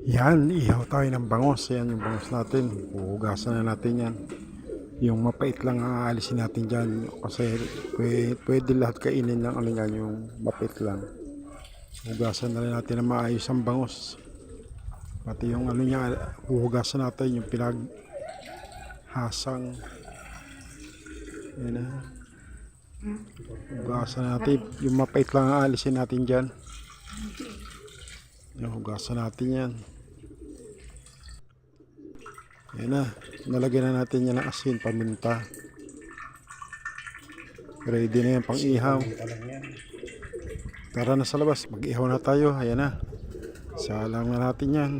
Yan, ihaw tayo ng bangos. Yan yung bangos natin. Huhugasan na natin yan. Yung mapait lang ang aalisin natin dyan. Kasi pwede lahat kainin ng ano yan, yung mapait lang. Hugasan na rin natin na maayos ang bangos. Pati yung ano niya, huhugasan natin yung pinaghasang. Yan na. Hugasan natin. Yung mapait lang ang aalisin natin dyan. Yan, hugasan natin yan. Yan na. Nalagyan na natin yan ng asin, paminta. Ready na yan pang ihaw. Tara na sa labas. Mag-ihaw na tayo. Ayan na. Salang na natin yan.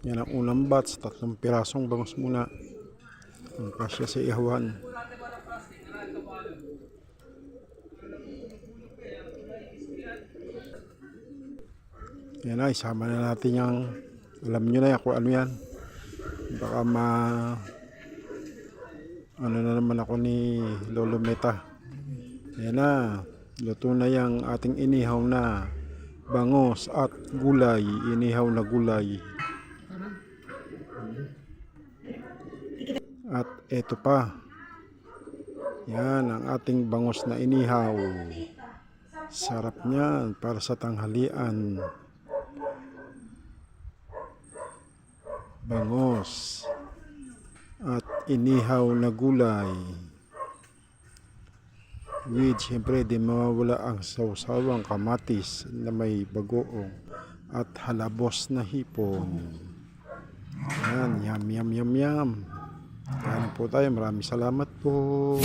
Yan ang unang batch. 3 pirasong bangos muna. Ang kasya sa ihawan. Yan na. Isama na natin yung alam nyo na yan kung ano yan. Baka ano na naman ako ni Lolo Meta. Yan na. Luto na yung ating inihaw na bangos at gulay. Inihaw na gulay. At eto pa. Yan ang ating bangos na inihaw. Sarap niyan para sa tanghalian. Bangos at inihaw na gulay. With siyempre di mawawala ang sawsawang kamatis na may bagoong at halabos na hipon. Yan, yum yum yum yum. Kain po tayo. Maraming salamat po.